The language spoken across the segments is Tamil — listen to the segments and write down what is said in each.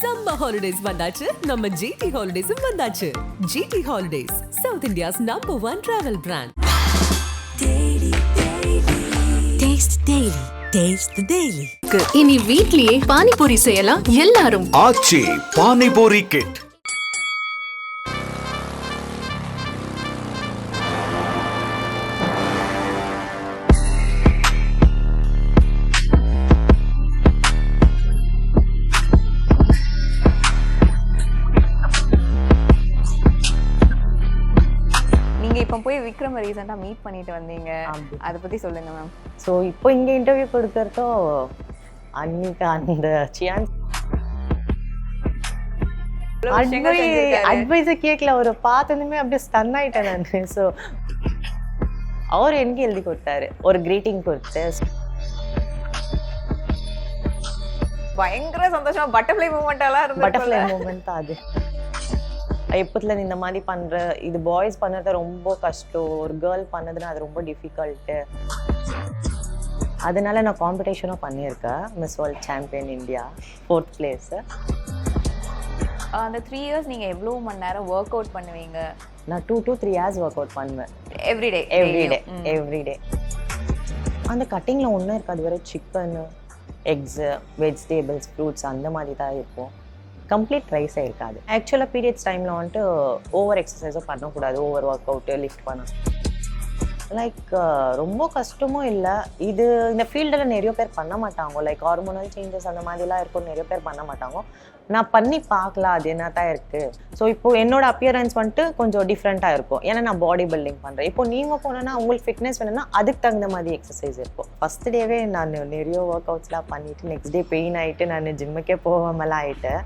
Summer holidays வந்தாச்சு நம்ம GT Holidays வந்தாச்சு. GT Holidays, South India's #1 travel brand. Taste Daily. Taste the Daily. இனி வீட்லயே பானிபூரி செய்யலாம் எல்லாரும். ஆச்சி பானிபூரி கிட். இப்போ போய் விக்ரம் ரீசெண்டா மீட் பண்ணிட்டு வந்தீங்க, அதை பத்தி சொல்லுங்க மேம். ஸோ இப்போ இங்கே இன்டர்வியூ கொடுக்கறதோ அன்னைக்கு அந்த சியான்ஸ் அட்வைஸை கேட்கல, ஒரு பார்த்ததுமே அப்படியே ஸ்டன் ஆயிட்டேன் நான். ஸோ அவர் எனக்கு எழுதி கொடுத்தாரு, ஒரு கிரீட்டிங் கொடுத்து பயங்கர சந்தோஷமா பட்டர்ஃப்ளை மூமெண்ட் எல்லாம் இருந்து. பட்டர்ஃப்ளை மூமெண்ட் தான் அது. எப்பத்துல இந்த மாதிரி பண்ற இது பாய்ஸ் பண்ணது ரொம்ப கஷ்டம், ஒரு கேர்ள் பண்ணதுன்னா அது ரொம்ப டிஃபிகல்ட்டு. அதனால நான் காம்படிஷனும் பண்ணியிருக்கேன், miss world champion India 4th place. அந்த 3 years நீங்க எவ்வளவு மணி நேரம் ஒர்க் அவுட் பண்ணுவீங்க? நான் 2 to 3 hours ஒர்க் அவுட் பண்ணுவேன் எவ்ரிடே. அந்த கட்டிங்ல ஒன்றும் இருக்காது, வெறும் சிக்கன், எக்ஸு, வெஜிடேபிள்ஸ், ஃப்ரூட்ஸ் அந்த மாதிரி தான் இருக்கும். கம்ப்ளீட் ரைஸே இருக்காது. ஆக்சுவலாக பீரியட்ஸ் டைமில் வந்துட்டு ஓவர் எக்ஸசைஸும் பண்ணக்கூடாது, ஓவர் ஒர்க் அவுட்டு லிஃப்ட் பண்ண லைக் ரொம்ப கஷ்டமும் இல்லை. இது இந்த ஃபீல்டில் நிறைய பேர் பண்ண மாட்டாங்க, லைக் ஹார்மோனல் சேஞ்சஸ் அந்த மாதிரிலாம் இருக்கும், நிறைய பேர் பண்ண மாட்டாங்க. நான் பண்ணி பார்க்கலாம் அது என்ன தான் இருக்குது. ஸோ இப்போது என்னோட அப்பியரன்ஸ் வந்துட்டு கொஞ்சம் டிஃப்ரெண்ட்டாக இருக்கும், ஏன்னா நான் பாடி பில்டிங் பண்ணுறேன். இப்போ நீங்கள் போனோன்னா உங்களுக்கு ஃபிட்னஸ் வேணும்னா அதுக்கு தகுந்த மாதிரி எக்ஸசைஸ் இருக்கும். ஃபஸ்ட் டேவே நான் நிறைய ஒர்க் அவுட்ஸ்லாம் பண்ணிவிட்டு நெக்ஸ்ட் டே பெயின் ஆகிட்டு நான் ஜிம்முக்கே போகாமலாம் ஆகிட்டேன்.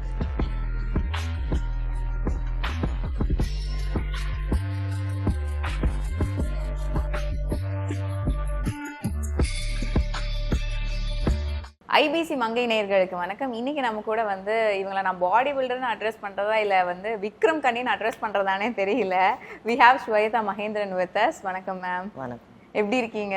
ஐபிசி மங்கை நேயர்களுக்கு வணக்கம். இன்னைக்கு நம்ம கூட வந்து இவங்களை நான் பாடி பில்டர்னு அட்ரஸ் பண்றதா இல்ல வந்து விக்ரம் கண்ணின்னு அட்ரஸ் பண்றதானே தெரியல. We have Swetha Mahendran with us. வணக்கம் மேம். வணக்கம். எப்படி இருக்கீங்க?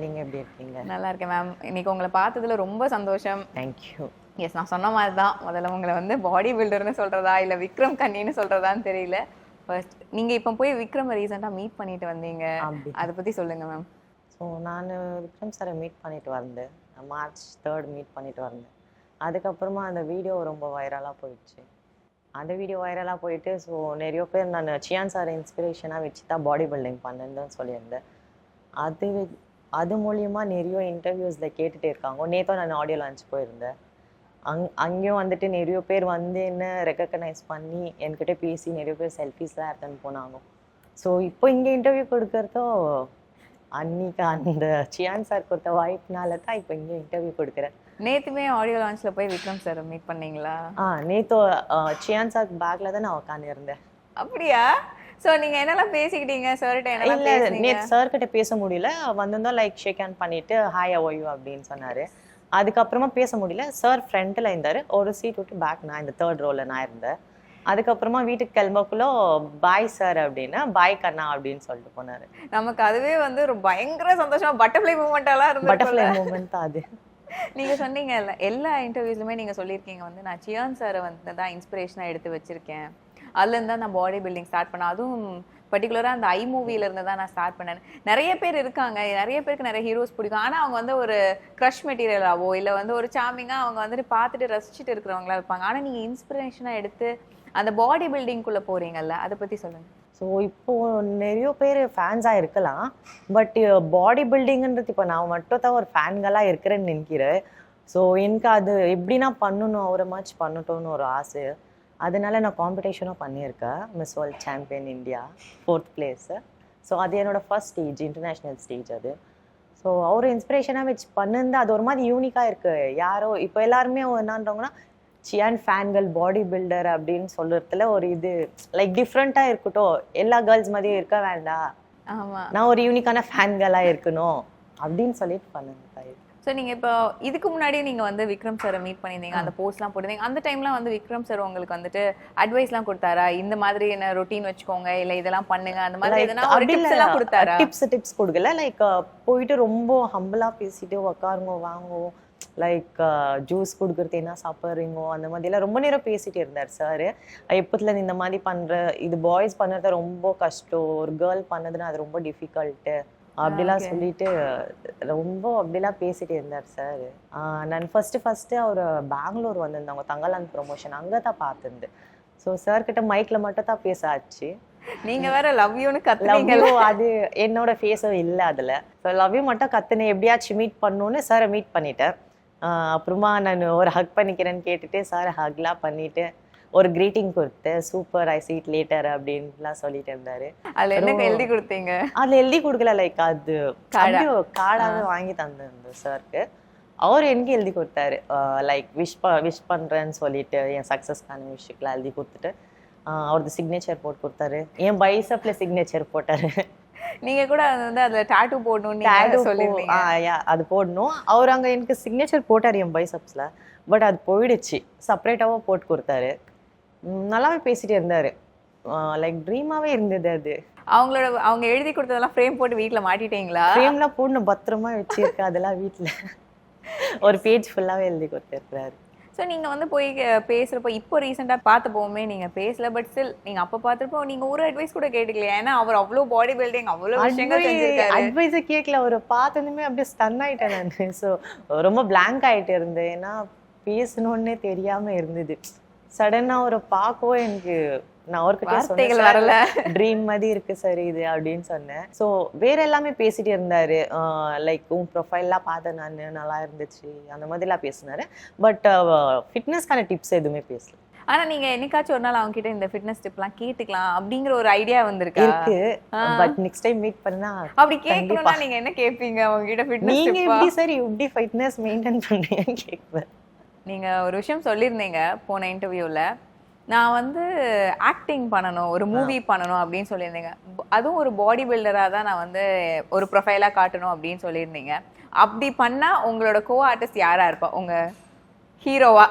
நீங்க எப்படி இருக்கீங்க? நல்லா இருக்கேன் மேம். இன்னைக்கு உங்களை பார்த்ததுல ரொம்ப சந்தோஷம். தேங்க்யூ. எஸ், நான் சொன்ன மாதிரி தான். முதல்ல உங்களை வந்து பாடி பில்டர்னு சொல்றதா இல்ல விக்ரம் கண்ணின்னு சொல்றதான்னு தெரியல. ஃபர்ஸ்ட் நீங்க இப்போ போய் விக்ரம் ரீசெண்டா மீட் பண்ணிட்டு வந்தீங்க, அதை பத்தி சொல்லுங்க மேம். ஸோ நான் விக்ரம் சாரை மீட் பண்ணிட்டு வந்தேன், March 3rd மீட் பண்ணிட்டு வந்தேன். அதுக்கப்புறமா அந்த வீடியோ ரொம்ப வைரலாக போயிடுச்சு. அந்த வீடியோ வைரலாக போயிட்டு ஸோ நிறைய பேர் நான் சியான் சாரை இன்ஸ்பிரேஷனாக வச்சு தான் பாடி பில்டிங் பண்ணேன்னு சொல்லியிருந்தேன். அது மூலியமாக நிறைய இன்டர்வியூஸில் கேட்டுகிட்டே இருக்காங்க. நேற்றும் நான் ஆடியோ லான்ச் போயிருந்தேன். அங்கேயும் வந்துட்டு நிறைய பேர் வந்து என்ன ரெக்கக்னைஸ் பண்ணி என்கிட்ட பேசி நிறைய பேர் செல்ஃபீஸ்லாம் எடுத்துன்னு போனாங்க. ஸோ இப்போ இங்கே இன்டர்வியூ கொடுக்கறதோ அன்னைக்கு அந்த சியான் சார் கொடுத்த வாய்ப்புனால தான் இப்போ இங்கே இன்டர்வியூ கொடுக்குறேன். நேற்றுமே ஆடியோ லான்ச்சில் போய் விக்ரம் சார் மீட் பண்ணீங்களா? நேற்று சியான் சார் பேக்கில் தான் நான் உட்காந்துருந்தேன். அப்படியா? ஸோ நீங்கள் என்னெல்லாம் பேசிக்கிட்டீங்க சார்கிட்ட? இல்லை, நேற்று சார்கிட்ட பேச முடியல. வந்திருந்தோம் லைக் ஷேக் ஹேண்ட் பண்ணிவிட்டு ஹாய் ஹவ் ஆர் யூ அப்படின்னு சொன்னார். அதுக்கப்புறமா பேச முடியல. சார் ஃப்ரண்ட்டில் இருந்தார், ஒரு சீட் விட்டு பேக் நான் இந்த 3rd ரோவில் நான் இருந்தேன். அதுக்கப்புறமா வீட்டுக்கு கிளம்பக்குள்ள பாய் சார் அப்படின்னா பாய் கண்ணா அப்படின்னு சொல்லிட்டு போனாரு. நமக்கு அதுவே வந்து ஒரு பயங்கர சந்தோஷமா பட்டர்ஃப்ளை மூமெண்ட் எல்லாம் இருந்து. பட்டர்ஃப்ளை மூமெண்ட் தான் அது. நீங்க சொன்னீங்க எல்லா இன்டர்வியூஸ்லுமே நீங்க சொல்லியிருக்கீங்க வந்து நான் சியான் சாரை வந்து தான் இன்ஸ்பிரேஷனா எடுத்து வச்சிருக்கேன், அதுல இருந்தா நான் பாடி பில்டிங் ஸ்டார்ட் பண்ணேன், அதுவும் பர்டிகுலரா அந்த ஐ மூவில இருந்து தான் நான் ஸ்டார்ட் பண்ணேன். நிறைய பேர் இருக்காங்க, நிறைய பேருக்கு நிறைய ஹீரோஸ் பிடிக்கும், ஆனா அவங்க வந்து ஒரு க்ரஷ் மெட்டீரியலாவோ இல்ல வந்து ஒரு சாமிங்கா அவங்க வந்துட்டு பார்த்துட்டு ரசிச்சுட்டு இருக்கிறவங்களா இருப்பாங்க. ஆனா நீங்க இன்ஸ்பிரேஷனா எடுத்து அந்த பாடி பில்டிங்குள்ள போறீங்கல்ல, அதை பத்தி சொல்லுங்க. ஸோ இப்போ நிறைய பேர் ஃபேன்ஸாக இருக்கலாம், பட் பாடி பில்டிங்ன்றது இப்போ நான் மட்டும் தான் ஒரு ஃபேன்களாக இருக்கிறேன்னு நினைக்கிறேன். ஸோ எனக்கு அது எப்படின்னா பண்ணணும், அவரை மேட்ச் பண்ணட்டோன்னு ஒரு ஆசை. அதனால நான் காம்படிஷனும் பண்ணியிருக்கேன், miss world champion India 4th place. So அது என்னோடய ஃபர்ஸ்ட் ஸ்டேஜ், இன்டர்நேஷ்னல் ஸ்டேஜ் அது. ஸோ அவர் இன்ஸ்பிரேஷனாக வச்சு பண்ணுந்து அது ஒரு மாதிரி யூனிக்காக இருக்குது. யாரோ இப்போ எல்லாருமே என்னன்றவங்கன்னா சியான் ஃபேன்கள் பாடி பில்டர் அப்படின்னு சொல்றதுல ஒரு இது லைக் டிஃப்ரெண்டா இருக்கட்டும், எல்லா கேர்ள்ஸ் மாதிரியும் இருக்க வேண்டாம், நான் ஒரு யூனிக்கான ஃபேன்களா இருக்கணும் அப்படின்னு சொல்லிட்டு பண்ணுங்க. ஸோ நீங்கள் இப்போ இதுக்கு முன்னாடி நீங்கள் வந்து விக்ரம் சாரை மீட் பண்ணியிருந்தீங்க, அந்த போஸ்ட்லாம் போட்டிருந்தீங்க. அந்த டைம்லாம் வந்து விக்ரம் சார் உங்களுக்கு வந்துட்டு அட்வைஸ்லாம் கொடுத்தாரா? இந்த மாதிரி என்ன ரொட்டீன் வச்சுக்கோங்க, இல்லை இதெல்லாம் பண்ணுங்க, அந்த மாதிரி எதனா ஒரு டிப்ஸ் எல்லாம் கொடுத்தாரா? டிப்ஸ் கொடுக்கல, லைக் போயிட்டு ரொம்ப ஹம்பிளாக பேசிட்டு உட்காருங்க வாங்குவோம் லைக் ஜூஸ் கொடுக்குறது என்ன சாப்பிட்றீங்கோ அந்த மாதிரிலாம் ரொம்ப நேரம் பேசிட்டு இருந்தார் சார். எப்போதுலேருந்து இந்த மாதிரி பண்ணுற இது பாய்ஸ் பண்ணுறது ரொம்ப கஷ்டம், ஒரு கேர்ள் பண்ணதுன்னா அது ரொம்ப டிஃபிகல்ட்டு அப்படிலாம் சொல்லிட்டு ரொம்ப அப்படிலாம் பேசிட்டு இருந்தார் சார். நான் ஃபர்ஸ்ட் அவர் பெங்களூர் வந்திருந்தாங்க தங்கலான் ப்ரொமோஷன், அங்கே தான் பார்த்துருந்து. ஸோ சார்கிட்ட மைக்கில் மட்டும் தான் பேச ஆச்சு. நீங்க வேற லவ் யூன்னு லவ் கத்துறீங்க. யூ அது என்னோட ஃபேஸும் இல்லை அதில். ஸோ லவ் யூ மட்டும் கத்துனேன், எப்படியாச்சும் மீட் பண்ணணுன்னு சாரை மீட் பண்ணிட்டேன். அப்புறமா நான் ஒரு ஹக் பண்ணிக்கிறேன்னு கேட்டுட்டு சார் ஹக்லாம் பண்ணிட்டு ஒரு கிரீட்டிங் கொடுத்து சூப்பர் ஐ சீட் லேட்டர் அப்படின்லாம் சொல்லிட்டு இருந்தாரு. அதுல என்ன எழுதி கொடுத்தீங்க? அதுல எழுதி கொடுக்கல, லைக் அது கார்டாவே வாங்கி தந்திருந்தேன் சாருக்கு. அவர் எனக்கு எழுதி கொடுத்தாரு, லைக் விஷ் பண்றேன்னு சொல்லிட்டு என் சக்சஸ்க்கான விஷயம்லாம் எழுதி கொடுத்துட்டு அவரது சிக்னேச்சர் போட்டு கொடுத்தாரு. என் பைசப்ல சிக்னேச்சர் போட்டாரு. நீங்க கூட வந்து அதுல டாட்டூ போடணும்னு சொல்லிருந்தீங்க. அது போடணும். அவர் அங்க எனக்கு சிக்னேச்சர் போட்டாரு என் பைசப்ஸ்ல. பட் அது போயிடுச்சு, செப்பரேட்டாவா போட்டு கொடுத்தாரு. நல்லாவே பேசிட்டே இருந்தாரு, லைக் ட்ரீமாவே இருந்தது அது. அவங்க எழுதி கொடுத்ததெல்லாம் ஃப்ரேம் போட்டு வீட்ல மாட்டிட்டீங்களா? ஃப்ரேம்லாம் போட்டு பத்திரமா வச்சிருக்கேன் அதெல்லாம் வீட்ல. ஒரு பேஜ் ஃபுல்லாவே எழுதி கொடுத்துருக்காரு. ஸோ நீங்கள் வந்து போய் பேசுகிறப்போ இப்போ ரீசெண்டாக பார்த்தப்போவுமே நீங்கள் பேசல, பட் ஸ்டில் நீங்கள் அப்போ பார்த்துருப்போ நீங்கள் ஒரு அட்வைஸ் கூட கேட்டுக்கலையா? ஏன்னா அவர் அவ்வளோ பாடி பில்டிங் அவ்வளோ விஷயங்கள் செஞ்சிருக்காரு. அட்வைஸை கேட்கல, அவர் பார்த்ததுமே அப்படியே ஸ்டன் ஆகிட்டேன் நான். ஸோ ரொம்ப பிளாங்க் ஆகிட்டு இருந்தேன், ஏன்னா பேசணுன்னே தெரியாமல் இருந்தது. சடனாக அவரை பார்க்கவும் எனக்கு நான் அவர்கிட்ட வரல, ட்ரீம் மாதிரி இருக்கு சார் இது அப்படின்னு சொன்னேன். ஸோ வேற எல்லாமே பேசிட்டு இருந்தாரு, லைக் உன் ப்ரொஃபைல்லாம் பார்த்தேன் நான், நல்லா இருந்துச்சு அந்த மாதிரிலாம் பேசினாரு. பட் ஃபிட்னஸ்க்கான டிப்ஸ் எதுவுமே பேசல. ஆனா நீங்க என்னைக்காச்சும் ஒரு நாள் அவங்க கிட்ட இந்த ஃபிட்னஸ் டிப்லாம் கேட்டுக்கலாம் அப்படிங்கிற ஒரு ஐடியா வந்திருக்கா? இருக்கு, பட் நெக்ஸ்ட் டைம் மீட் பண்ணா அப்படி கேட்கணும்னா நீங்க என்ன கேட்பீங்க அவங்க கிட்ட? ஃபிட்னஸ் நீங்க எப்படி சார் இப்படி ஃபிட்னஸ் மெயின்டைன் பண்றீங்கன்னு கேட்பேன். நீங்க ஒரு விஷயம் சொல்லியிருந்தீங்க போன இன்டர்வியூல, நான் வந்து ஆக்டிங் பண்ணணும், ஒரு மூவி பண்ணணும் அப்படின்னு சொல்லியிருந்தீங்க. அதுவும் ஒரு பாடி பில்டராக தான் நான் வந்து ஒரு ப்ரொஃபைலாக காட்டணும் அப்படின்னு சொல்லியிருந்தீங்க. அப்படி பண்ணா உங்களோட கோ ஆர்டிஸ்ட் யாரா இருப்பா? உங்க ஹீரோவா?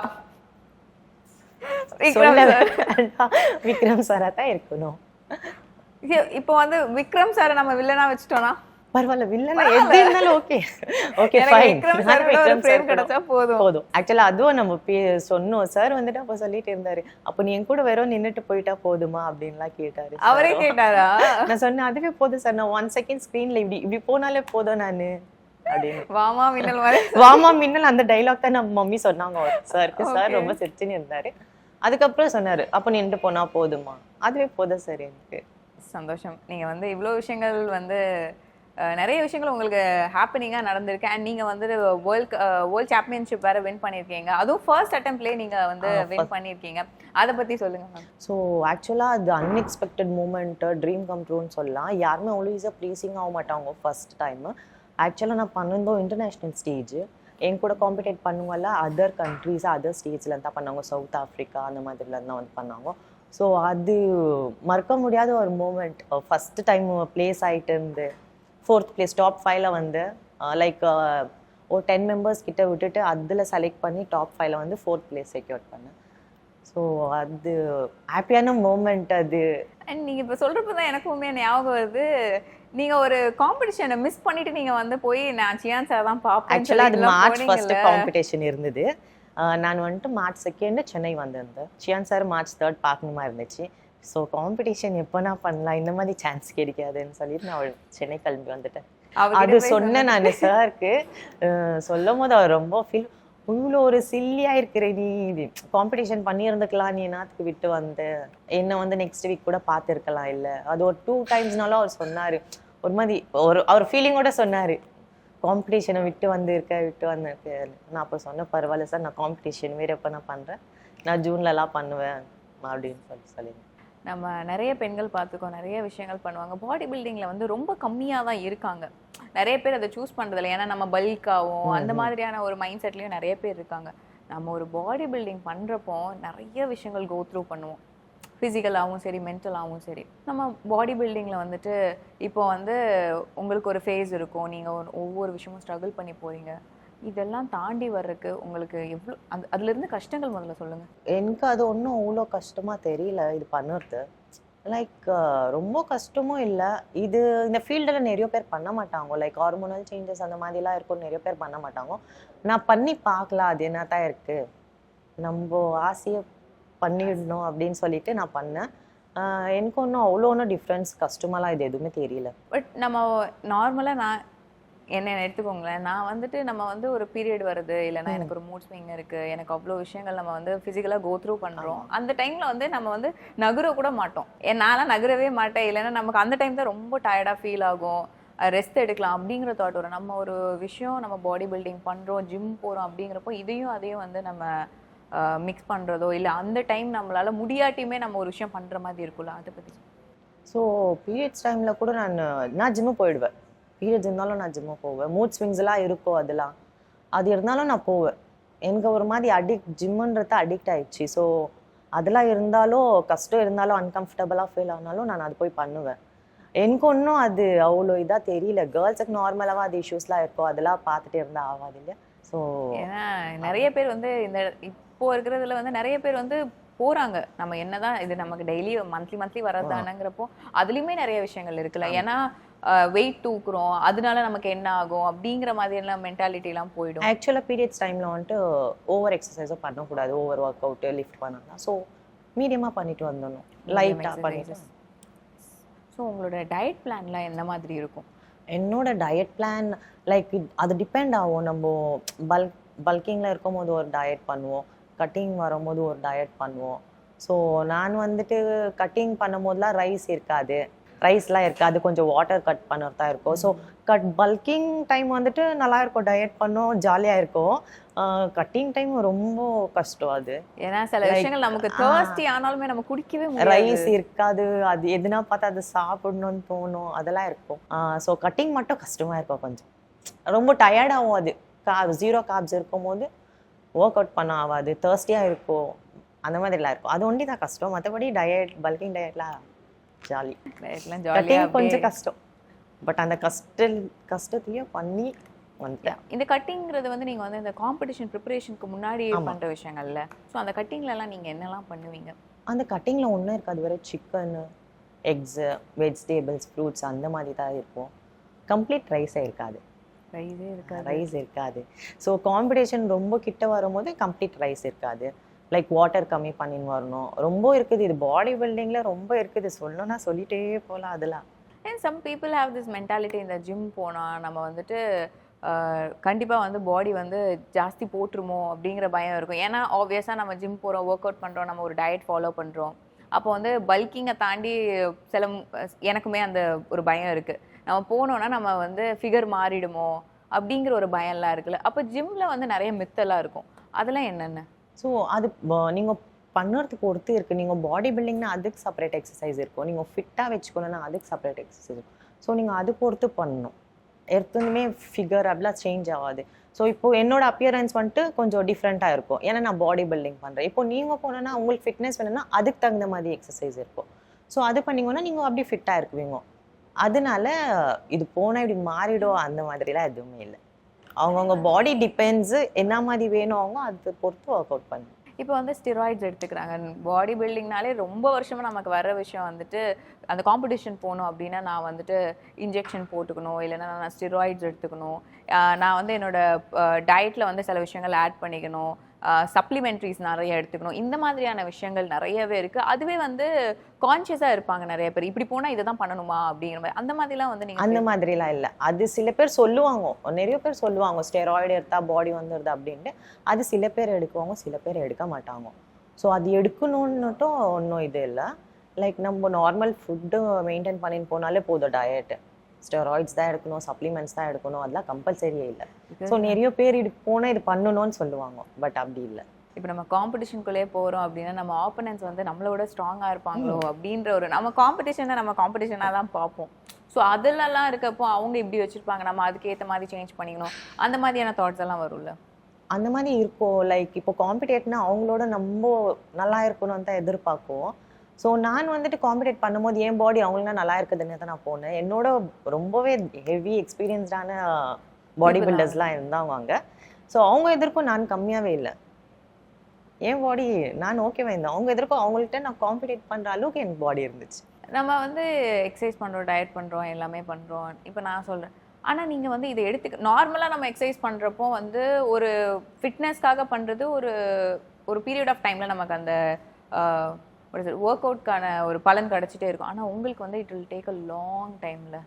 விக்ரம் சாரா தான் இருக்கணும். இப்போ வந்து விக்ரம் சாரை நம்ம வில்லனா வச்சுட்டோம்னா பரவாயில்ல, வில்லனா எது இருந்தாலும் ஓகே ஓகே ஃபைன். விக்ரம் சாரோட ஒரு ஃப்ரேம் கிடைச்சா போதும். ஆக்சுவலா அதுவும் நம்ம சொன்னோம். சார் வந்துட்டு அப்ப சொல்லிட்டு இருந்தாரு, அப்ப நீ என் கூட வெறும் நின்னுட்டு போயிட்டா போதுமா அப்படின்லாம் கேட்டாரு. அவரே கேட்டாரா? நான் சொன்னேன் அதுவே போதும் சார், நான் 1 செகண்ட் ஸ்கிரீன்ல இப்படி போனாலே போதும் நானு அப்படின்னு. வாமா மின்னல் மாதிரி வாமா மின்னல் அந்த டைலாக் தான் நம்ம மம்மி சொன்னாங்க சாருக்கு. சார் ரொம்ப சிரிச்சுன்னு இருந்தாரு. அதுக்கப்புறம் சொன்னாரு, அப்ப நின்று போனா போதுமா, அதுவே போதும் சார் எனக்கு. சந்தோஷம். நீங்க வந்து இவ்வளோ விஷயங்கள் வந்து நிறைய விஷயங்கள் உங்களுக்கு ஹாப்பனிங்காக நடந்திருக்கு. அண்ட் நீங்கள் வந்து வேர்ல்ட் சாம்பியன்ஷிப் வேறு வின் பண்ணியிருக்கீங்க. அதுவும் ஃபர்ஸ்ட் அட்டெம்ப்ட்லேயே நீங்கள் வந்து வின் பண்ணியிருக்கீங்க. அதை பற்றி சொல்லுங்கள் மேம். ஸோ ஆக்சுவலாக அது அன்எக்ஸ்பெக்டட் மூமெண்ட்டு, ட்ரீம் கம் ட்ரூன்னு சொல்லலாம். யாருமே அவ்வளோ ஈஸியாக ப்ளீஸிங் ஆக மாட்டாங்க ஃபர்ஸ்ட் டைமு. ஆக்சுவலாக நான் பண்ணிருந்தோம் இன்டர்நேஷ்னல் ஸ்டேஜ். என் கூட காம்படிட் பண்ணுவல அதர் கண்ட்ரீஸ், அதர் ஸ்டேட்ஸ்ல தான் பண்ணாங்க, சவுத் ஆஃப்ரிக்கா அந்த மாதிரிலாம் தான் வந்து பண்ணாங்க. ஸோ அது மறக்க முடியாத ஒரு மூமெண்ட். ஃபர்ஸ்ட் டைம் பிளேஸ் ஆகிட்டு இருந்து 4th place டாப் 5ல வந்து லைக் ஒரு 10 மெம்பர்ஸ் கிட்ட விட்டுட்டு அதில் செலக்ட் பண்ணி டாப் 5ல வந்து 4th place செக்யூர் பண்ணேன். ஸோ அது ஹாப்பியான மூமெண்ட் அது. அண்ட் நீங்கள் இப்போ சொல்கிறப்ப தான் எனக்கு உண்மையாக ஞாபகம் வருது, நீங்கள் ஒரு காம்படிஷனை மிஸ் பண்ணிட்டு நீங்கள் வந்து போய் நான் சியான் சார் தான் பார்ப்பேன். ஆக்சுவலாக அது மார்ச் ஃபர்ஸ்ட் காம்படிஷன் இருந்தது. நான் வந்துட்டு மார்ச் 2 சென்னை வந்திருந்தேன். சியான் சார் மார்ச் 3 பார்க்கணுமா இருந்துச்சு. ஸோ காம்படிஷன் எப்போனா பண்ணலாம், இந்த மாதிரி சான்ஸ் கிடைக்காதுன்னு சொல்லிட்டு நான் சென்னை கிளம்பி வந்துட்டேன். அது சொன்னேன் நான் சாருக்கு. சொல்லும் போது அவர் ரொம்ப ஃபீல், இவ்வளோ ஒரு சில்லியா இருக்கிற நீ, காம்படிஷன் பண்ணியிருந்துக்கலாம், நீ என்னத்துக்கு விட்டு வந்து என்ன வந்து நெக்ஸ்ட் வீக் கூட பார்த்துருக்கலாம் இல்லை. அது ஒரு 2 டைம்ஸ்னாலும் அவர் சொன்னார். ஒரு மாதிரி அவர் ஃபீலிங்கோட சொன்னார், காம்படிஷனை விட்டு வந்திருக்கேன். நான் அப்போ சொன்னேன், பரவாயில்ல சார், நான் காம்படிஷன் வேறு எப்போ நான் பண்ணுறேன், நான் ஜூன்லலாம் பண்ணுவேன் அப்படின்னு சொல்லிடுறேன். நம்ம நிறைய பெண்கள் பார்த்துக்கோம், நிறைய விஷயங்கள் பண்ணுவாங்க. பாடி பில்டிங்கில் வந்து ரொம்ப கம்மியாக தான் இருக்காங்க. நிறைய பேர் அதை சூஸ் பண்ணுறதில்ல, ஏன்னா நம்ம பல்காகவும் அந்த மாதிரியான ஒரு மைண்ட் செட்லேயும் நிறைய பேர் இருக்காங்க. நம்ம ஒரு பாடி பில்டிங் பண்ணுறப்போ நிறைய விஷயங்கள் கோ த்ரூ பண்ணுவோம், ஃபிசிக்கலாகவும் சரி மென்டலாகவும் சரி. நம்ம பாடி பில்டிங்கில் வந்துட்டு இப்போ வந்து உங்களுக்கு ஒரு ஃபேஸ் இருக்கும், நீங்கள் ஒவ்வொரு விஷயமும் ஸ்ட்ரகிள் பண்ணி போகிறீங்க. இதெல்லாம் தாண்டி வர்றதுக்கு உங்களுக்கு எவ்வளோ அதுலேருந்து கஷ்டங்கள் முதல்ல சொல்லுங்கள். எனக்கு அது ஒன்றும் அவ்வளோ கஷ்டமாக தெரியல இது பண்ணுறது. லைக் ரொம்ப கஷ்டமும் இல்லை. இந்த ஃபீல்டில் நிறைய பேர் பண்ண மாட்டாங்க. லைக் ஹார்மோனல் சேஞ்சஸ் அந்த மாதிரிலாம் இருக்கும், நிறைய பேர் பண்ண மாட்டாங்க. நான் பண்ணி பார்க்கலாம் அது என்ன தான் இருக்குது, நம்ம ஆசையை பண்ணிடணும் அப்படின்னு சொல்லிட்டு நான் பண்ணேன். எனக்கு ஒன்றும் டிஃப்ரென்ஸ் கஷ்டமாலாம் இது எதுவுமே தெரியல. பட் நம்ம நார்மலாக என்ன எடுத்துக்கோங்களேன், நான் வந்துட்டு நம்ம வந்து ஒரு பீரியட் வருது, இல்லைன்னா எனக்கு ஒரு மூட் ஸ்விங் இருக்குது, எனக்கு அவ்வளோ விஷயங்கள் நம்ம வந்து ஃபிசிக்கலாக கோ த்ரூ பண்ணுறோம். அந்த டைமில் வந்து நம்ம வந்து நகர கூட மாட்டோம். நான்லாம் நகரவே மாட்டேன். இல்லைன்னா நமக்கு அந்த டைம் தான் ரொம்ப டயர்டாக ஃபீல் ஆகும், ரெஸ்ட் எடுக்கலாம் அப்படிங்கிற தாட் வரும். நம்ம ஒரு விஷயம் நம்ம பாடி பில்டிங் பண்ணுறோம், ஜிம் போகிறோம் அப்படிங்கிறப்போ அதையும் வந்து நம்ம மிக்ஸ் பண்ணுறதோ, இல்லை அந்த டைம் நம்மளால் முடியாட்டியுமே நம்ம ஒரு விஷயம் பண்ணுற மாதிரி இருக்கும்ல, அதை பற்றி. ஸோ பீரியட்ஸ் டைமில் கூட நான் ஜிம்மு போயிடுவேன். பீரியட்ஸ் இருந்தாலும் நான் ஜிம்மு போவேன். மூட் ஸ்விங்ஸ்லாம் இருக்கும், அது இருந்தாலும் நான் போவேன். எனக்கு ஒரு மாதிரி ஜிம்முன்றது அடிக்ட் ஆயிடுச்சு. ஸோ அதெல்லாம் இருந்தாலும் கஷ்டம் இருந்தாலும் அன்கம்ஃபர்டபுளாக ஃபீல் ஆனாலும் நான் அது போய் பண்ணுவேன். எனக்கு ஒன்றும் அது அவ்வளோ இதாக தெரியல. கேர்ள்ஸுக்கு நார்மலாக அது இஷ்யூஸ்லாம் இருக்கும், அதெல்லாம் பார்த்துட்டு இருந்தால் ஆகாது இல்லையா? ஸோ ஏன்னா நிறைய பேர் வந்து இப்போ இருக்கிறதுல வந்து நிறைய பேர் வந்து போறாங்க. நம்ம என்னதான் இது நமக்கு டெய்லி மந்த்லி வரதானங்கிறப்போ அதுலயுமே நிறைய விஷயங்கள் இருக்குல்ல. ஏன்னா வெயிட் தூக்குறோம், அதனால நமக்கு என்ன ஆகும் அப்படிங்கிற மாதிரி எல்லாம் மென்டாலிட்டி எல்லாம் போயிடும். ஆக்சுவலாக பீரியட்ஸ் டைமில் வந்துட்டு ஓவர் எக்ஸசைஸும் பண்ணக்கூடாது, ஓவர் ஒர்க் அவுட்டு லிஃப்ட் பண்ணலாம். ஸோ மீடியமாக பண்ணிட்டு வந்துடணும், லைட்டாக பண்ணிட்டு. ஸோ உங்களோட டயட் பிளான்லாம் என்ன மாதிரி இருக்கும்? என்னோட டயட் பிளான் லைக் அது டிபெண்ட் ஆகும். நம்ம பல்கிங்கில் இருக்கும் போது ஒரு டயட் பண்ணுவோம், கட்டிங் வரும்போது ஒரு டயட் பண்ணுவோம். ஸோ நான் வந்துட்டு கட்டிங் பண்ணும் போதெல்லாம் ரைஸ்லாம் இருக்காது, கொஞ்சம் வாட்டர் கட் பண்ணுறதா இருக்கும். ஸோ பல்கிங் டைம் வந்துட்டு நல்லா இருக்கும், டயட் பண்ணோம், ஜாலியாக இருக்கும். கட்டிங் டைம் ரொம்ப கஷ்டம். அது ஏன்னா சில விஷயங்கள் நமக்கு தர்ஸ்டி ஆனாலுமே நம்ம குடிக்கவே முடியாது, ரைஸ் இருக்காது, அது எதுனா பார்த்தா அது சாப்பிடணும்னு தோணும், அதெல்லாம் இருக்கும். ஸோ கட்டிங் மட்டும் கஷ்டமாக இருக்கும், கொஞ்சம் ரொம்ப டயர்டாகும். அது ஜீரோ கார்ப்ஸ் இருக்கும் போது ஒர்க் அவுட் பண்ண ஆகாது, தர்ஸ்டியாக இருக்கும், அந்த மாதிரிலாம் இருக்கும். அது ஒண்டி தான் கஷ்டம். மற்றபடி பல்கிங் டயட்லாம் ஜாலி. கட்டிங் கொஞ்சம் கஷ்டம், பட் அந்த கஷ்டத்தையும் பண்ணி வந்துட்டேன். இந்த கட்டிங்கிறது வந்து நீங்க வந்து இந்த காம்படிஷன் ப்ரிப்பரேஷனுக்கு முன்னாடி பண்ற விஷயங்கள்ல. ஸோ அந்த கட்டிங்ல எல்லாம் நீங்க என்னெல்லாம் பண்ணுவீங்க? அந்த கட்டிங்ல ஒன்றும் இருக்காது, வெறும் சிக்கன், எக்ஸு, வெஜிடேபிள்ஸ், ஃப்ரூட்ஸ் அந்த மாதிரி தான் இருக்கும். கம்ப்ளீட் ரைஸே இருக்காது. ரைஸ் இருக்காது. ஸோ காம்படிஷன் ரொம்ப கிட்ட வரும்போது கம்ப்ளீட் ரைஸ் இருக்காது. லைக் வாட்டர் கம்மி பண்ணின்னு வரணும். ரொம்ப இருக்குது, இது பாடி பில்டிங்கில் ரொம்ப இருக்குது, சொல்லணும்னா சொல்லிட்டே போகலாம். அதெல்லாம் and some people have this mentality, இந்த ஜிம் போனால் நம்ம வந்துட்டு கண்டிப்பாக வந்து பாடி வந்து ஜாஸ்தி போட்டுருமோ அப்படிங்கிற பயம் இருக்கும். ஏன்னா ஆப்வியஸாக நம்ம ஜிம் போகிறோம், ஒர்க் அவுட் பண்ணுறோம், நம்ம ஒரு டயட் ஃபாலோ பண்ணுறோம். அப்போ வந்து பல்கிங்கை தாண்டி எனக்குமே அந்த ஒரு பயம் இருக்குது. நம்ம போனோன்னா நம்ம வந்து ஃபிகர் மாறிடுமோ அப்படிங்கிற ஒரு பயம்லாம் இருக்குல்ல. அப்போ ஜிம்மில் வந்து நிறைய மித்தெல்லாம் இருக்கும், அதெல்லாம் என்னென்ன? ஸோ அது நீங்கள் பண்ணுறதுக்கு பொறுத்து இருக்குது. நீங்கள் பாடி பில்டிங்னா அதுக்கு செப்பரேட் எக்ஸசைஸ் இருக்கும், நீங்கள் ஃபிட்டாக வச்சுக்கணுன்னா அதுக்கு செப்பரேட் எக்ஸசைஸ் இருக்கும். ஸோ நீங்கள் அது பொறுத்து பண்ணணும். எடுத்துமே ஃபிகர் அப்படிலாம் சேஞ்ச் ஆகாது. ஸோ இப்போது என்னோட அப்பியரன்ஸ் வந்துட்டு கொஞ்சம் டிஃப்ரெண்ட்டாக இருக்கும், ஏன்னா நான் பாடி பில்டிங் பண்ணுறேன். இப்போ நீங்கள் போனோன்னா உங்களுக்கு ஃபிட்னஸ் வேணும்னா அதுக்கு தகுந்த மாதிரி எக்ஸசைஸ் இருக்கும். ஸோ அது பண்ணிங்கன்னா நீங்கள் அப்படி ஃபிட்டாக இருக்குவீங்க. அதனால இது போனால் இப்படி மாறிடும் அந்த மாதிரிலாம் எதுவுமே இல்லை. அவங்கவுங்க பாடி டிபெண்ட்ஸு, என்ன மாதிரி வேணும் அவங்க அதை பொறுத்து ஒர்க் அவுட் பண்ணு. இப்போ வந்து ஸ்டெராய்ட்ஸ் எடுத்துக்கிறாங்க. பாடி பில்டிங்னாலே ரொம்ப வருஷமாக நமக்கு வர விஷயம் வந்துட்டு அந்த காம்படிஷன் போகணும் அப்படின்னா நான் வந்துட்டு இன்ஜெக்ஷன் போட்டுக்கணும், இல்லைன்னா நான் ஸ்டெராய்ட்ஸ் எடுத்துக்கணும், நான் வந்து என்னோட டயட்டில் வந்து சில விஷயங்கள் ஆட் பண்ணிக்கணும், சப்ளிமெண்ட்ரிஸ் நிறைய எடுத்துக்கணும், இந்த மாதிரியான விஷயங்கள் நிறையவே இருக்குது. அதுவே வந்து கான்ஷியஸாக இருப்பாங்க நிறைய பேர், இப்படி போனால் இதை தான் பண்ணணுமா அப்படிங்கிற மாதிரி. அந்த மாதிரிலாம் வந்து நீங்கள் அந்த மாதிரிலாம் இல்லை. அது சில பேர் சொல்லுவாங்க, நிறைய பேர் சொல்லுவாங்க ஸ்டெராய்டு எடுத்தால் பாடி வந்துடுது அப்படின்ட்டு. அது சில பேர் எடுக்குவாங்க, சில பேர் எடுக்க மாட்டாங்க. ஸோ அது எடுக்கணுன்னுட்டும் ஒன்றும் இது இல்லை. லைக் நம்ம நார்மல் ஃபுட்டு மெயின்டைன் பண்ணின்னு போனாலே போதும். டயட்டு ஸ்டெராய்ட்ஸ் தான் எடுக்கணும், சப்ளிமெண்ட்ஸ் தான் எடுக்கணும், அதெல்லாம் கம்பல்சரியே இல்லை. ஸோ நிறைய பேர் இது போனால் இது பண்ணணும்னு சொல்லுவாங்க, பட் அப்படி இல்லை. இப்போ நம்ம காம்படிஷனுக்குள்ளே போகிறோம் அப்படின்னா நம்ம ஆப்போனன்ட்ஸ் வந்து நம்மளோட ஸ்ட்ராங்காக இருப்பாங்களோ அப்படின்ற ஒரு நம்ம காம்படிஷனாக தான் பார்ப்போம். ஸோ அதிலெல்லாம் இருக்கப்போ அவங்க இப்படி வச்சுருப்பாங்க, நம்ம அதுக்கேற்ற மாதிரி சேஞ்ச் பண்ணிக்கணும், அந்த மாதிரியான தாட்ஸ் எல்லாம் வரும்ல. அந்த மாதிரி இருக்கும். லைக் இப்போ காம்படிட்னா அவங்களோட நம்ம நல்லா இருக்கணும்னு தான் எதிர்பார்க்குவோம். ஸோ நான் வந்துட்டு காம்படிட் பண்ணும்போது என் பாடி அவங்களா நல்லா இருக்குதுன்னு தான் நான் போனேன். என்னோட ரொம்பவே ஹெவி எக்ஸ்பீரியன்ஸ்டான பாடி பில்டர்ஸ்லாம் இருந்தாங்க அங்கே. ஸோ அவங்க எதிர்ப்பும் நான் கம்மியாகவே இல்லை. என் பாடி நான் ஓகேவா இருந்தேன். அவங்க எதிர்க்கும் அவங்கள்ட்ட நான் காம்படிட் பண்ணுற அளவுக்கு எனக்கு பாடி இருந்துச்சு. நம்ம வந்து எக்ஸசைஸ் பண்ணுறோம், டயட் பண்ணுறோம், எல்லாமே பண்ணுறோம். இப்போ நான் சொல்கிறேன், ஆனால் நீங்கள் வந்து இதை நார்மலாக நம்ம எக்ஸசைஸ் பண்ணுறப்போ வந்து ஒரு ஃபிட்னஸ்க்காக பண்ணுறது ஒரு பீரியட் ஆஃப் டைமில் நமக்கு அந்த ஒர்க் அவுட்கான ஒரு பலன் கிடச்சிட்டே இருக்கும். ஆனால் உங்களுக்கு வந்து it will take a long டைமில்.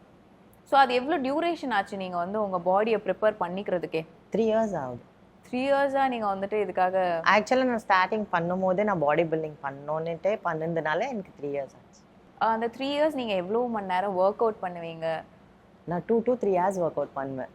ஸோ அது எவ்வளோ டியூரேஷன் ஆச்சு நீங்கள் வந்து உங்கள் பாடியை ப்ரிப்பேர் பண்ணிக்கிறதுக்கே? 3 years ஆகுது. 3 years-ஆ நீங்கள் வந்துட்டு இதுக்காக? ஆக்சுவலாக நான் ஸ்டார்டிங் பண்ணும்போது நான் பாடி பில்டிங் பண்ணோன்னுட்டே பண்ணதுனால எனக்கு 3 years ஆச்சு. அந்த 3 years நீங்கள் எவ்வளோ மணி நேரம் ஒர்க் அவுட் பண்ணுவீங்க? நான் 2 to 3 hours ஒர்க் அவுட் பண்ணுவேன்.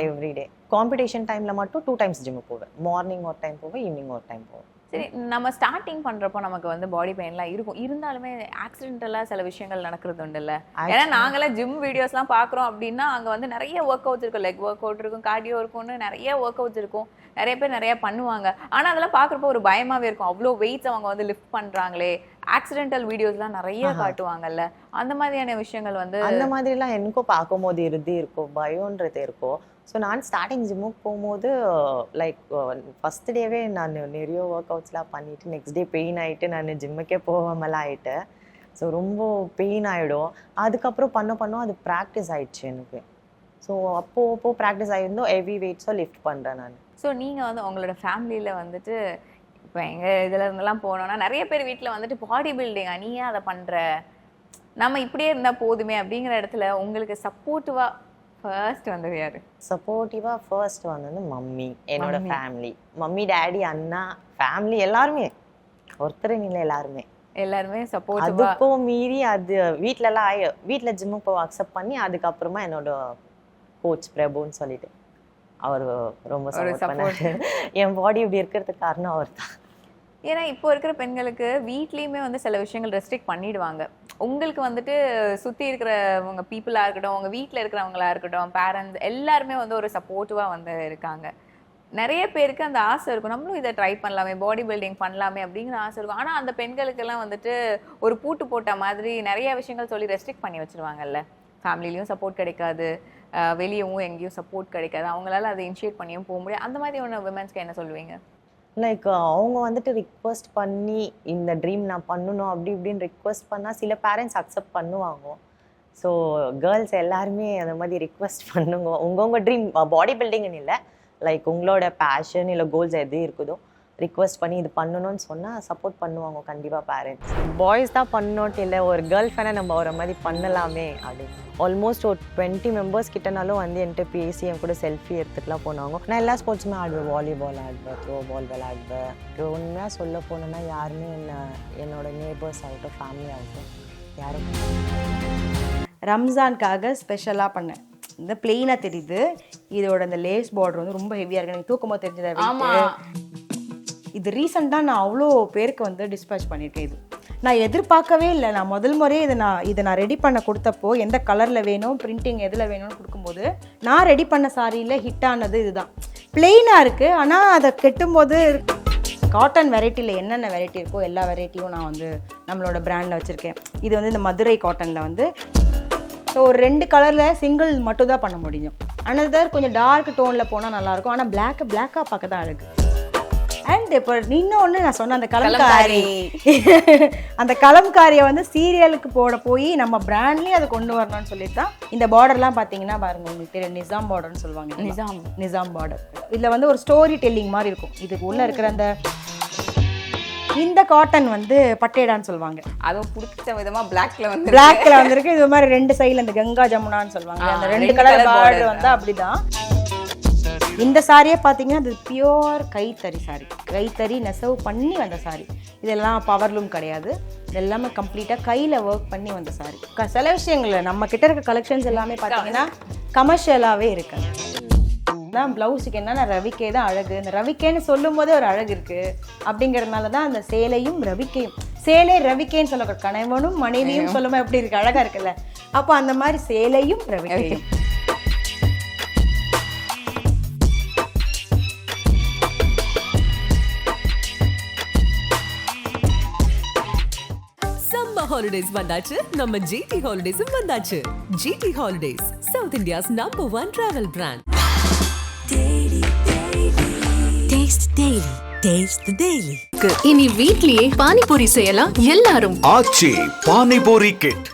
எவ்ரிடே. காம்படிஷன் டைமில் மட்டும் 2 times ஜிம் போவேன். மார்னிங் ஒரு டைம் போவேன், ஈவினிங் ஒரு டைம் போவேன். சரி, நம்ம ஸ்டார்டிங் பண்றப்போ நமக்கு வந்து பாடி பெயின்லாம் இருக்கும். இருந்தாலுமே ஆக்சிடென்டலாக சில விஷயங்கள் நடக்கிறது உண்டுல்ல. ஏன்னா நாங்களாம் ஜிம் வீடியோஸ்லாம் பார்க்குறோம் அப்படின்னா அங்கே வந்து நிறைய ஒர்க் அவுட்ஸ் இருக்கும். லெக் ஒர்க் அவுட் இருக்கும், கார்டியோ இருக்கும்னு நிறைய ஒர்க் அவுட்ஸ் இருக்கும். நிறைய பேர் நிறைய பண்ணுவாங்க. ஆனால் அதெல்லாம் பார்க்குறப்போ ஒரு பயமாகவே இருக்கும். அவ்வளோ வெயிட்ஸ் அவங்க வந்து லிஃப்ட் பண்ணுறாங்களே. ஆக்சிடென்டல் வீடியோஸ்லாம் நிறைய காட்டுவாங்கல்ல. அந்த மாதிரியான விஷயங்கள் வந்து அந்த மாதிரிலாம் எனக்கும் பார்க்கும்போது இருக்கும், பயம்ன்றது இருக்கும். ஸோ நான் ஸ்டார்டிங் ஜிம்முக்கு போகும்போது லைக் ஃபஸ்ட் டேவே நான் நிறைய ஒர்க் அவுட்ஸ்லாம் பண்ணிவிட்டு நெக்ஸ்ட் டே பெயின் ஆகிட்டு நான் ஜிம்முக்கே போகாமலாம் ஆகிட்டேன். ஸோ ரொம்ப பெயின் ஆகிடும். அதுக்கப்புறம் பண்ண அது ப்ராக்டிஸ் ஆகிடுச்சு எனக்கு. ஸோ அப்போது ப்ராக்டிஸ் ஆகிருந்தோம் ஹெவி வெயிட்ஸோ லிஃப்ட் பண்ணுறேன் நான். ஸோ நீங்கள் வந்து உங்களோட ஃபேமிலியில் வந்துட்டு இப்போ எங்கள் இதில் இருந்தெல்லாம் போனோன்னா நிறைய பேர் வீட்டில் வந்துட்டு பாடி பில்டிங்கா நீ ஏன் அதை பண்ணுற, நம்ம இப்படியே இருந்தால் போதுமே அப்படிங்கிற இடத்துல உங்களுக்கு சப்போர்ட்டிவாக ஃபர்ஸ்ட் வந்தது யாரு? சப்போர்ட்டிவாக ஃபர்ஸ்ட் வந்தது மம்மி, என்னோட ஃபேமிலி. மம்மி, டேடி, அண்ணா, ஃபேமிலி எல்லாருமே, ஒருத்தர் இல்லை எல்லாருமே சப்போர்ட். அதுக்கும் மீறி அது வீட்டில் ஜிம்முக்கு போய் அக்செப்ட் பண்ணி அதுக்கப்புறமா என்னோட கோச் பிரபுன்னு சொல்லிட்டு அவர் ரொம்ப சப்போர்ட் பண்ணாரு. என் பாடி இப்படி இருக்கிறதுக்கு காரணம் அவர் தான். ஏன்னா இப்போ இருக்கிற பெண்களுக்கு வீட்லேயுமே வந்து சில விஷயங்கள் ரெஸ்ட்ரிக்ட் பண்ணிடுவாங்க. உங்களுக்கு வந்துட்டு சுற்றி இருக்கிறவங்க பீப்புளாக இருக்கட்டும், உங்கள் வீட்டில் இருக்கிறவங்களா இருக்கட்டும், பேரண்ட்ஸ் எல்லாருமே வந்து ஒரு சப்போர்ட்டிவாக வந்து இருக்காங்க. நிறைய பேருக்கு அந்த ஆசை இருக்கும், நம்மளும் இதை ட்ரை பண்ணலாமே, பாடி பில்டிங் பண்ணலாமே அப்படிங்கிற ஆசை இருக்கும். ஆனால் அந்த பெண்களுக்கெல்லாம் வந்துட்டு ஒரு பூட்டு போட்ட மாதிரி நிறைய விஷயங்கள் சொல்லி ரெஸ்ட்ரிக்ட் பண்ணி வச்சுருவாங்கல்ல. ஃபேமிலிலையும் சப்போர்ட் கிடைக்காது, வெளியவும் எங்கேயும் சப்போர்ட் கிடைக்காது, அவங்களால அதை இனிஷியேட் பண்ணியும் போக முடியாது. அந்த மாதிரி ஒன்று விமென்ஸ்க்கு என்ன சொல்லுவீங்க? லைக் அவங்க வந்துட்டு ரிக்வெஸ்ட் பண்ணி இந்த ட்ரீம் நான் பண்ணணும் அப்படி இப்படின்னு ரிக்வெஸ்ட் பண்ணால் சில பேரண்ட்ஸ் அக்செப்ட் பண்ணுவாங்க. ஸோ கேர்ள்ஸ் எல்லாருமே அந்த மாதிரி ரிக்வெஸ்ட் பண்ணுங்க. உங்கள் ட்ரீம் பாடி பில்டிங்னு இல்லை, லைக் உங்களோட பேஷன் இல்லை கோல்ஸ் எது இருக்குதோ ரிக்வெஸ்ட் பண்ணி இது பண்ணணும்னு சொன்னால் சப்போர்ட் பண்ணுவாங்க கண்டிப்பாக பேரண்ட்ஸ். பாய்ஸ் தான் பண்ணோன்ட்டு இல்லை, ஒரு கேர்ள் ஃபேனை நம்ம ஒரு மாதிரி பண்ணலாமே அப்படின்னு. ஆல்மோஸ்ட் ஒரு 20 members கிட்டனாலும் வந்து என்கிட்ட பேசி என் கூட செல்ஃபி எடுத்துட்டுலாம் போனாங்க. நான் எல்லா ஸ்போர்ட்ஸுமே ஆடுவேன், வாலிபால் ஆடுவேன், த்ரோ பால் விளையாடுவேன். உண்மையாக சொல்ல போனேன்னா யாருமே என்னோட நேபர்ஸ் ஆகட்டும், ஃபேமிலி ஆகட்டும் யாரும். ரம்ஜானுக்காக ஸ்பெஷலாக பண்ணேன். இந்த பிளெயினாக தெரியுது, இதோட அந்த லேஸ் பார்டர் வந்து ரொம்ப ஹெவியாக இருக்கு. எனக்கு தூக்கமாக தெரிஞ்சதா? இது ரீசெண்டாக நான் அவ்வளோ பேருக்கு வந்து டிஸ்பேச் பண்ணியிருக்கேன். இது நான் எதிர்பார்க்கவே இல்லை. நான் முதல் முறையே இதை நான் ரெடி பண்ண கொடுத்தப்போ எந்த கலரில் வேணும், பிரிண்டிங் எதில் வேணும்னு கொடுக்கும்போது நான் ரெடி பண்ண சாரியில் ஹிட் ஆனது இதுதான். பிளெயினாக இருக்குது, ஆனால் அதை கெட்டும்போது காட்டன் வெரைட்டியில் என்னென்ன வெரைட்டி இருக்கோ எல்லா வெரைட்டியும் நான் வந்து நம்மளோட பிராண்டில் வச்சுருக்கேன். இது வந்து இந்த மதுரை காட்டனில் வந்து ஸோ ஒரு 2 கலரில் சிங்கிள் மட்டும் தான் பண்ண முடியும். அனதர் கொஞ்சம் டார்க் டோனில் போனால் நல்லாயிருக்கும். ஆனால் பிளாக்காக பார்க்க தான் அழகு. அண்ட் இப்போ இன்னொன்று நான் சொன்ன அந்த கலம்காரி அந்த கலம்காரியை வந்து சீரியலுக்கு போய் நம்ம பிராண்ட்லேயே அதை கொண்டு வரணும்னு சொல்லிட்டு தான் இந்த பார்டர்லாம் பார்த்தீங்கன்னா பாருங்க, உங்களுக்கு தெரியும் நிசாம் பார்டர்னு சொல்லுவாங்க. நிசாம் பார்டர் இதில் வந்து ஒரு ஸ்டோரி டெல்லிங் மாதிரி இருக்கும். இதுக்கு உள்ளே இருக்கிற இந்த காட்டன் வந்து பட்டேடான்னு சொல்லுவாங்க. அதுவும் பிடிச்ச விதமாக பிளாக்ல வந்துருக்கு. இது மாதிரி 2 சைடில் இந்த கங்கா ஜமுனான்னு சொல்லுவாங்க. அந்த 2 கலர் பார்டர் வந்து அப்படிதான். இந்த சாரியை பார்த்தீங்கன்னா அது பியோர் கைத்தறி சாரி, கைத்தறி நெசவு பண்ணி வந்த சாரி. இதெல்லாம் பவர்லூம் கிடையாது, இது எல்லாமே கம்ப்ளீட்டாக கையில் ஒர்க் பண்ணி வந்த சாரி. சில விஷயங்கள் நம்ம கிட்ட இருக்க கலெக்ஷன்ஸ் எல்லாமே பார்த்தீங்கன்னா கமர்ஷியலாகவே இருக்கு. தான் ப்ளவுஸுக்கு என்னன்னா ரவிக்கே தான் அழகு. இந்த ரவிக்கேன்னு சொல்லும் போதே ஒரு அழகு இருக்குது. அப்படிங்கிறதுனால தான் அந்த சேலையும் ரவிக்கையும், சேலை ரவிக்கேன்னு சொல்ல கணவனும் மனைவியும் சொல்லும்போது எப்படி இருக்குது, அழகாக இருக்குல்ல. அப்போ அந்த மாதிரி சேலையும் ரவிக்கையும். ஹாலிடேஸ் வந்தாச்சு, நம்ம ஜிடி ஹாலிடேஸும் வந்தாச்சு. GT holidays, south India's #1 travel brand. Taste the Daily. Taste the Daily. இனி வீட்லயே பானிபூரி செய்யலாம் எல்லாரும். ஆச்சி பானிபூரி கிட்